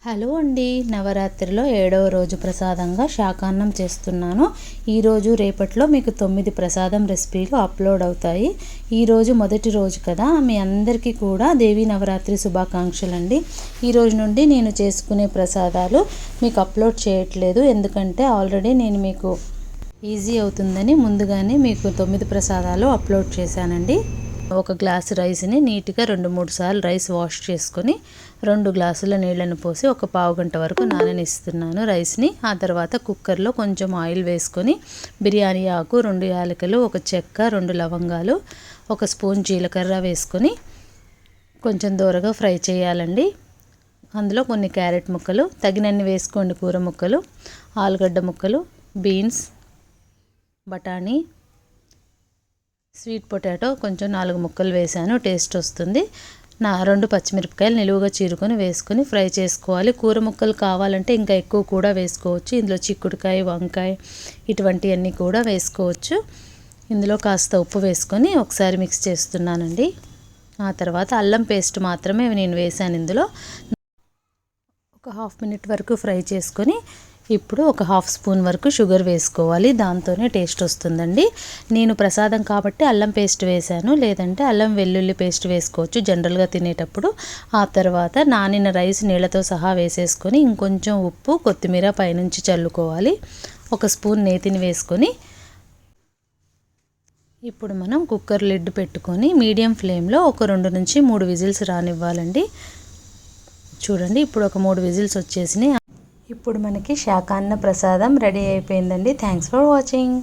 Hello అండి, నవరాత్రిలో 7వ రోజు ప్రసాదంగా శాకాన్నం చేస్తున్నాను. ఈరోజు రేపట్లో మీకు 9 ప్రసాదం రెసిపీలు అప్లోడ్ అవుతాయి. ఈరోజు మొదటి రోజు కదా, మీ అందరికీ కూడా దేవీ నవరాత్రి శుభాకాంక్షలు అండి. ఈరోజు నుండి నేను చేసుకునే ప్రసాదాలు మీకు అప్లోడ్ చేయట్లేదు, ఎందుకంటే ఆల్రెడీ నేను మీకు ఈజీ అవుతుందని ముందుగానే మీకు 9 ప్రసాదాలు అప్లోడ్ చేశానండి. ఒక గ్లాసు రైస్ని నీట్గా 2-3 సార్లు రైస్ వాష్ చేసుకొని 2 గ్లాసుల నీళ్ళను పోసి ఒక పావు గంట వరకు నాననిస్తున్నాను రైస్ని. ఆ తర్వాత కుక్కర్లో కొంచెం ఆయిల్ వేసుకొని బిర్యానీ ఆకు, 2 యాలకులు, 1 చెక్క, 2 లవంగాలు, 1 స్పూన్ జీలకర్ర వేసుకొని కొంచెం దూరగా ఫ్రై చేయాలండి. అందులో కొన్ని క్యారెట్ ముక్కలు తగినన్ని వేసుకోండి, కూర ముక్కలు, ఆలుగడ్డ ముక్కలు, బీన్స్, బఠానీ, స్వీట్ పొటాటో కొంచెం 4 ముక్కలు వేసాను, టేస్ట్ వస్తుంది. 2 పచ్చిమిరపకాయలు నిలువుగా చీరుకొని వేసుకొని ఫ్రై చేసుకోవాలి. కూర ముక్కలు కావాలంటే ఇంకా ఎక్కువ కూడా వేసుకోవచ్చు. ఇందులో చిక్కుడుకాయ, వంకాయ ఇటువంటివన్నీ కూడా వేసుకోవచ్చు. ఇందులో కాస్త ఉప్పు వేసుకొని ఒకసారి మిక్స్ చేస్తున్నానండి. ఆ తర్వాత అల్లం పేస్ట్ మాత్రమే నేను వేసాను. ఇందులో ఒక హాఫ్ మినిట్ వరకు ఫ్రై చేసుకొని ఇప్పుడు ఒక హాఫ్ స్పూన్ వరకు షుగర్ వేసుకోవాలి, దాంతోనే టేస్ట్ వస్తుందండి. నేను ప్రసాదం కాబట్టి అల్లం పేస్ట్ వేసాను, లేదంటే అల్లం వెల్లుల్లి పేస్ట్ వేసుకోవచ్చు జనరల్గా తినేటప్పుడు. ఆ తర్వాత నానిన రైస్ నీళ్ళతో సహా వేసేసుకొని ఇంకొంచెం ఉప్పు, కొత్తిమీర పైనుంచి చల్లుకోవాలి. 1 స్పూన్ నేతిని వేసుకొని ఇప్పుడు మనం కుక్కర్ లిడ్ పెట్టుకొని మీడియం ఫ్లేమ్లో ఒక 2 నుంచి 3 విజిల్స్ రానివ్వాలండి. చూడండి, ఇప్పుడు ఒక 3 విజిల్స్ వచ్చేసినాయి. ఇప్పుడు మనకి శాకాన్న ప్రసాదం రెడీ అయిపోయిందండి. Thanks for watching.